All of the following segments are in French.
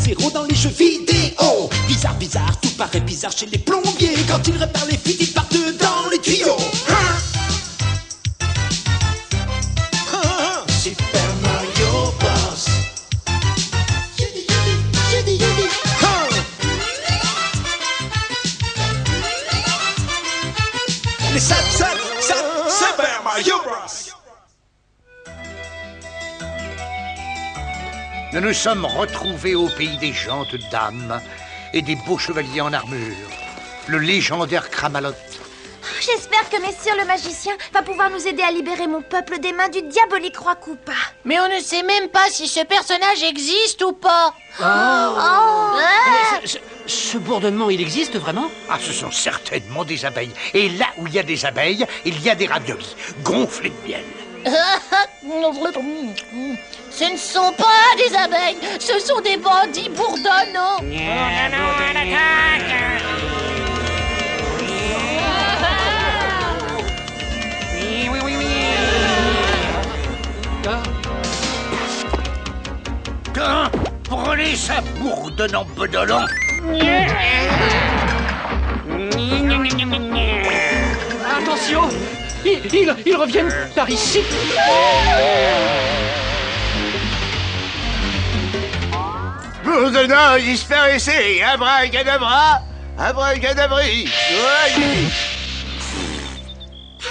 zéro dans les jeux vidéo. Bizarre, bizarre, tout paraît bizarre chez les plombiers. Quand ils réparent les fuites, ils partent dans les tuyaux. Super Mario Bros. Les Super Mario Bros. Nous nous sommes retrouvés au pays des gentes dames et des beaux chevaliers en armure, le légendaire Cramalot. J'espère que Messire le magicien va pouvoir nous aider à libérer mon peuple des mains du diabolique roi Koopa. Mais on ne sait même pas si ce personnage existe ou pas. Ce bourdonnement, il existe vraiment? Ah, ce sont certainement des abeilles. Et là où il y a des abeilles, il y a des raviolis gonflés de miel. Ce ne sont pas des abeilles, ce sont des bandits bourdonnants. Prenez ça, bourdonnant bedolant. Attention! Ils reviennent par ici! Bourdonnant, disparaissez! Abracadabra! Abracadabri!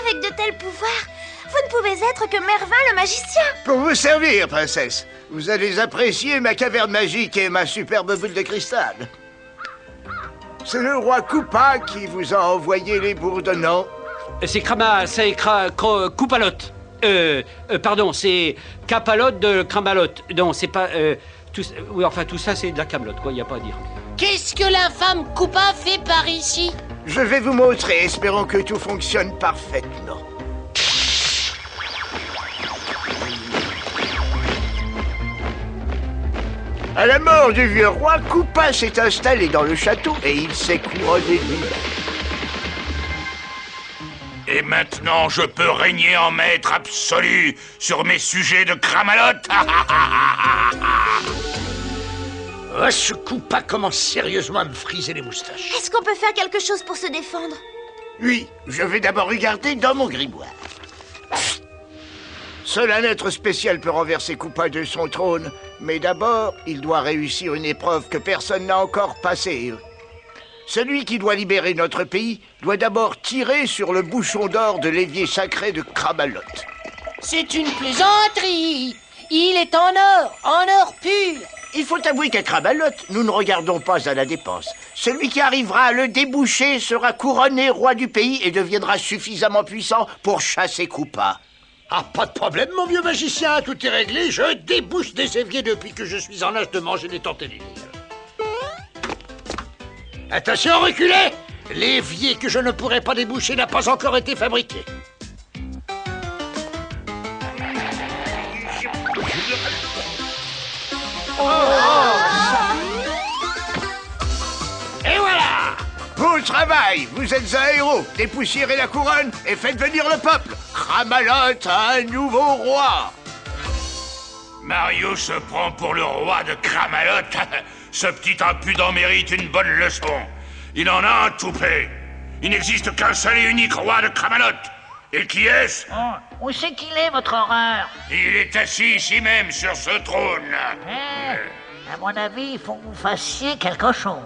Avec de tels pouvoirs, vous ne pouvez être que Mervin le magicien. Pour vous servir, princesse. Vous allez apprécier ma caverne magique et ma superbe boule de cristal. C'est le roi Koopa qui vous a envoyé les bourdonnants. C'est Koopalot. Pardon, c'est Capalot de Cramalot. Non, c'est pas... oui, enfin, tout ça, c'est de la camelote, quoi, il n'y a pas à dire. Qu'est-ce que l'infâme Koopa fait par ici? Je vais vous montrer, espérons que tout fonctionne parfaitement. À la mort du vieux roi, Koopa s'est installé dans le château et il s'est couronné lui-même. Et maintenant, je peux régner en maître absolu sur mes sujets de Cramalot. Ah, ce Koopa commence sérieusement à me friser les moustaches. Est-ce qu'on peut faire quelque chose pour se défendre? Oui, je vais d'abord regarder dans mon grimoire. Seul un être spécial peut renverser Koopa de son trône, mais d'abord, il doit réussir une épreuve que personne n'a encore passée. Celui qui doit libérer notre pays doit d'abord tirer sur le bouchon d'or de l'évier sacré de Cramalot. C'est une plaisanterie. Il est en or pur. Il faut avouer qu'à Cramalot, nous ne regardons pas à la dépense. Celui qui arrivera à le déboucher sera couronné roi du pays et deviendra suffisamment puissant pour chasser Koopa. Ah, pas de problème, mon vieux magicien, tout est réglé. Je débouche des éviers depuis que je suis en âge de manger des tortellini. Attention, reculez! L'évier que je ne pourrai pas déboucher n'a pas encore été fabriqué. Et voilà! Bon travail! Vous êtes un héros! Dépoussiérez la couronne et faites venir le peuple! Cramalot a un nouveau roi! Mario se prend pour le roi de Cramalot. Ce petit impudent mérite une bonne leçon. Il en a un toupet. Il n'existe qu'un seul et unique roi de Cramalot. Et qui est-ce? Où c'est qu'il est, votre horreur? Il est assis ici même sur ce trône. À mon avis, il faut que vous fassiez quelque chose.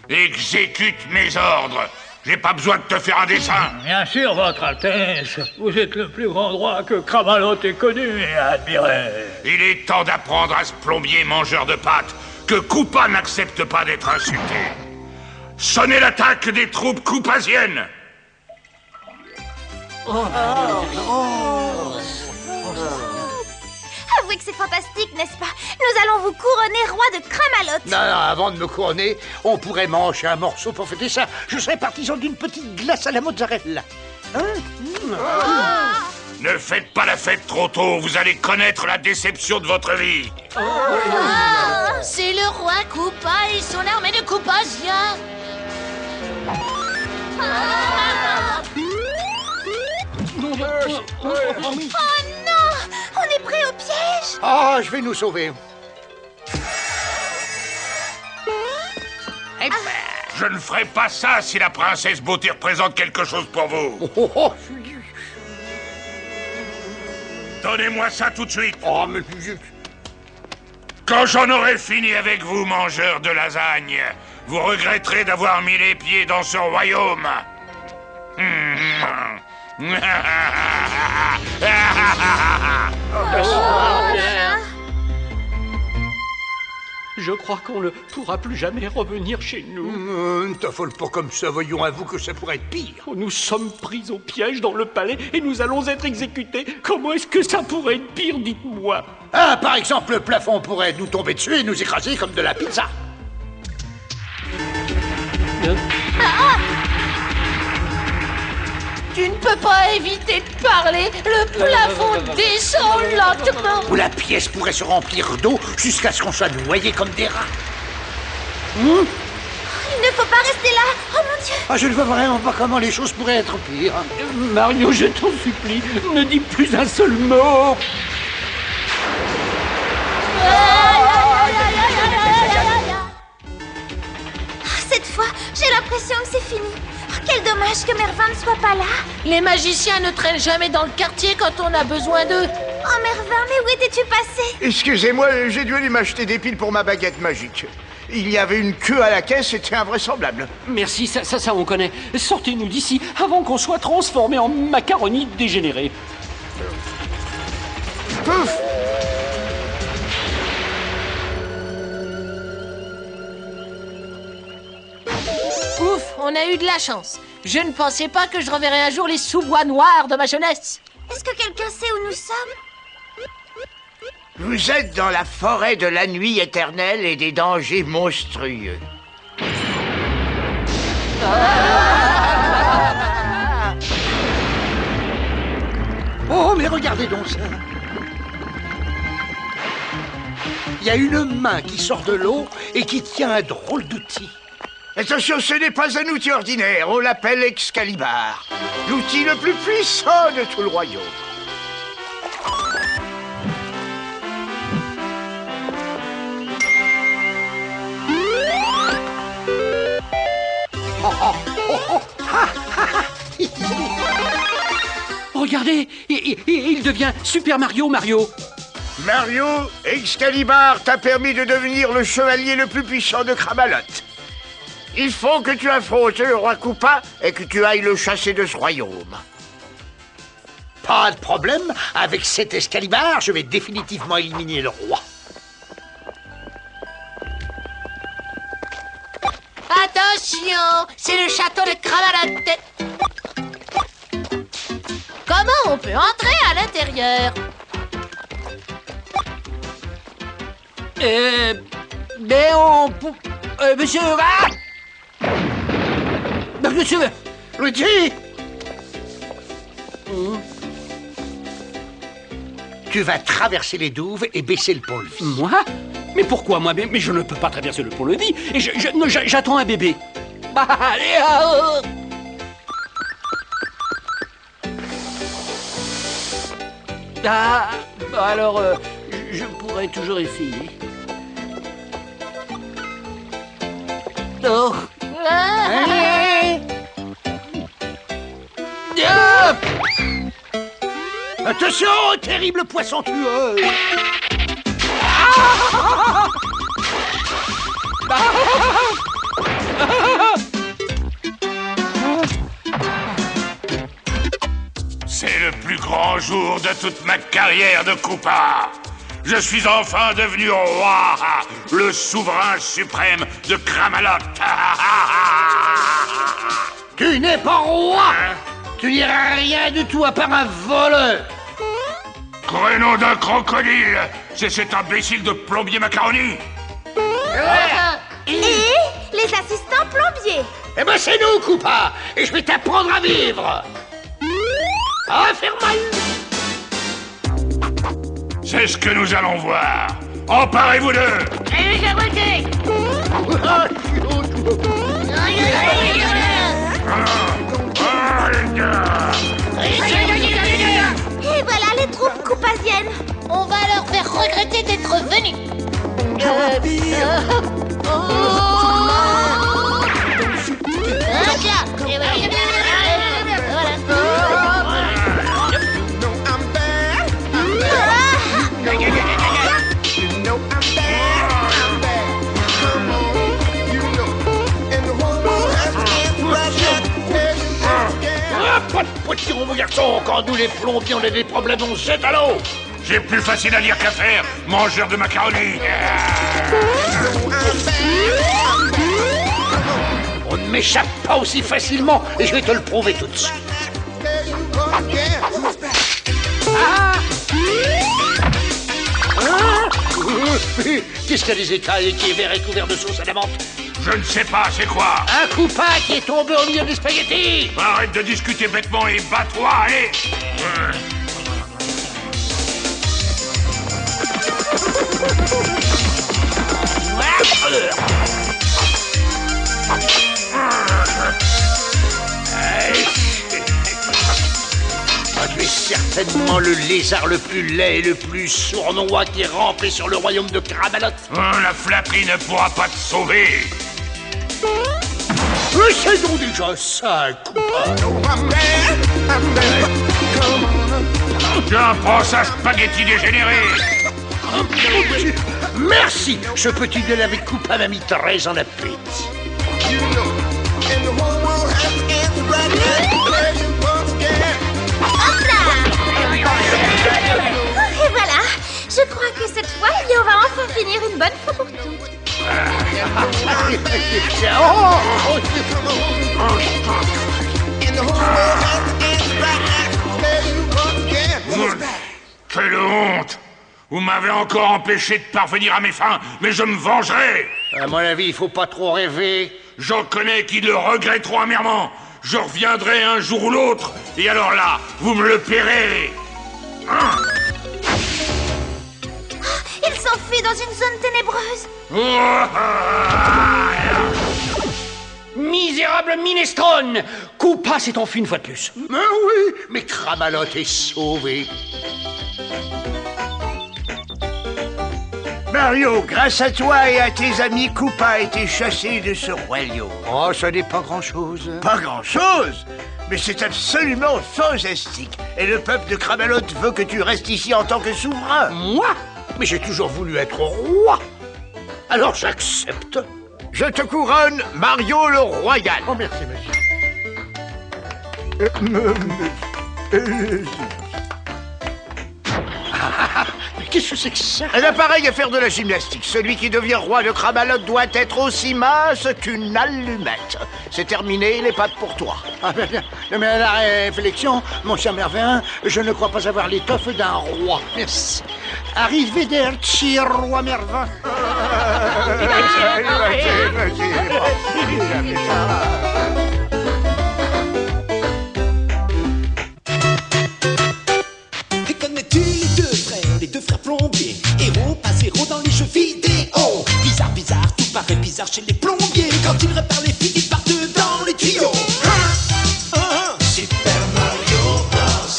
Exécute mes ordres. J'ai pas besoin de te faire un dessin. Bien sûr, votre Altesse. Vous êtes le plus grand roi que Cramalot ait connu et admiré. Il est temps d'apprendre à ce plombier mangeur de pâtes que Koopa n'accepte pas d'être insulté. Sonnez l'attaque des troupes koopasiennes. Avouez que c'est fantastique, n'est-ce pas? Nous allons vous couronner roi de Cramalot. Non, avant de me couronner, on pourrait manger un morceau pour fêter ça. Je serais partisan d'une petite glace à la mozzarella. Ne faites pas la fête trop tôt, vous allez connaître la déception de votre vie. C'est le roi Koopa et son armée de Koopasiens. Oh non! On est pris au piège! Max. Ah, je vais nous sauver. Je ne ferai pas ça si la princesse Beauté représente quelque chose pour vous. Oh, oh, Donnez-moi ça tout de suite. oh, mais... Quand j'en aurai fini avec vous, mangeurs de lasagne, vous regretterez d'avoir mis les pieds dans ce royaume. Je crois qu'on ne pourra plus jamais revenir chez nous. Ne t'affole pas comme ça, voyons, avoue que ça pourrait être pire. Nous sommes pris au piège dans le palais et nous allons être exécutés. Comment est-ce que ça pourrait être pire, dites-moi? Ah, par exemple, le plafond pourrait nous tomber dessus et nous écraser comme de la pizza. Tu ne peux pas éviter de parler. Le plafond descend lentement. Ou la pièce pourrait se remplir d'eau jusqu'à ce qu'on soit noyé comme des rats. Il ne faut pas rester là. Oh mon Dieu. Ah, je ne vois vraiment pas comment les choses pourraient être pires. Mario, je t'en supplie, ne dis plus un seul mot. Cette fois, j'ai l'impression que c'est fini. Oh, quel dommage que Mervin ne soit pas là. Les magiciens ne traînent jamais dans le quartier quand on a besoin d'eux. Oh Mervin, mais où étais-tu passé? Excusez-moi, j'ai dû aller m'acheter des piles pour ma baguette magique. Il y avait une queue à la caisse, c'était invraisemblable. Merci, ça on connaît. Sortez-nous d'ici avant qu'on soit transformés en macaroni dégénérés. Pouf! Ouf, on a eu de la chance. Je ne pensais pas que je reverrais un jour les sous-bois noirs de ma jeunesse. Est-ce que quelqu'un sait où nous sommes? Vous êtes dans la forêt de la nuit éternelle et des dangers monstrueux. Oh, mais regardez donc ça. Il y a une main qui sort de l'eau et qui tient un drôle d'outil. Attention, ce n'est pas un outil ordinaire, on l'appelle Excalibur. L'outil le plus puissant de tout le royaume. Regardez, il devient Super Mario. Mario, Excalibur t'a permis de devenir le chevalier le plus puissant de Kramalot. Il faut que tu affrontes le roi Koopa et que tu ailles le chasser de ce royaume. Pas de problème, avec cet Excalibur, je vais définitivement éliminer le roi. Attention, c'est le château de Kramalot. Comment on peut entrer à l'intérieur? Mais on... monsieur... Ah monsieur... Luigi! Tu vas traverser les douves et baisser le pont-levis. Moi? Mais pourquoi moi? Mais je ne peux pas traverser le pont-levis. Et j'attends un bébé. Allez, Ah, alors, je pourrais toujours essayer. Oh. Attention, terrible poisson tueur! C'est le plus grand jour de toute ma carrière de Koopa. Je suis enfin devenu roi, le souverain suprême de Kramalot. Tu n'es pas roi! Tu n'es rien du tout à part un voleur! Créneau d'un crocodile, c'est cet imbécile de plombier macaroni. Et les assistants plombiers. Eh ben c'est nous, Koopa! Et je vais t'apprendre à vivre! À faire mal! C'est ce que nous allons voir. Emparez-vous d'eux. Et voilà les troupes coopasiennes. On va leur faire regretter d'être venus. Pas de potiron, mon garçon. Quand nous, les plombiers, on a des problèmes, on se jette à l'eau. J'ai plus facile à dire qu'à faire, mangeur de macaroni. On ne m'échappe pas aussi facilement, et je vais te le prouver tout de suite. Qu'est-ce qu'il y a des écailles qui est vert et couvert de sauce à la menthe? Je ne sais pas, c'est quoi? Un coupa qui est tombé au milieu des spaghettis. Arrête de discuter bêtement et bats-toi, allez. Tu es certainement le lézard le plus laid et le plus sournois qui rampait sur le royaume de Cramalot. La flatterie ne pourra pas te sauver. Mais c'est donc déjà ça, un coupa. Tiens, prends ça, spaghetti dégénéré. Merci. Ce petit duel avec coupa m'a mis très en appétit. Et voilà, je crois que cette fois, on va enfin finir une bonne fois pour toutes. Quelle honte! Vous m'avez encore empêché de parvenir à mes fins, mais je me vengerai! À mon avis, il faut pas trop rêver. J'en connais qui le regretteront amèrement. Je reviendrai un jour ou l'autre, et alors là, vous me le paierez. Il s'enfuit dans une zone ténébreuse. Misérable minestrone! Coupa s'est enfui une fois de plus. Mais oui, mais Cramalot est sauvé. Mario, grâce à toi et à tes amis, Koopa a été chassé de ce royaume. Oh, ça n'est pas grand-chose. Pas grand-chose, mais c'est absolument fantastique. Et le peuple de Cramalot veut que tu restes ici en tant que souverain. Moi? Mais j'ai toujours voulu être roi. Alors j'accepte. Je te couronne Mario le Royal. Oh, merci, monsieur. Mais qu'est-ce que c'est que ça? Un appareil à faire de la gymnastique. Celui qui devient roi de Cramalot doit être aussi mince qu'une allumette. C'est terminé, les pattes pour toi. Ah, bien. Mais à la réflexion, mon cher Mervein, je ne crois pas avoir l'étoffe d'un roi. Merci. Arrivederci, roi Mervein. Et connais-tu les deux frères plombiers? Héros, pas zéro dans les jeux vidéo. Bizarre, tout paraît bizarre chez les plombiers. Quand ils réparent les fuites, ils partent dans les tuyaux. Super Mario Bros.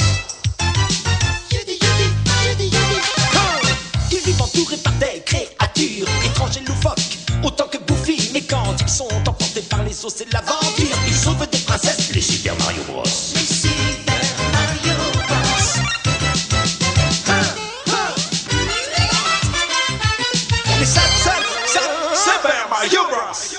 Ils vivent entourés par des créatures étranges et loufoques, autant que bouffies. Mais quand ils sont emportés par les eaux, c'est l'aventure. Ils sauvent des princesses, les Super Mario Bros. Les Super Mario Bros. Les Super Mario Bros.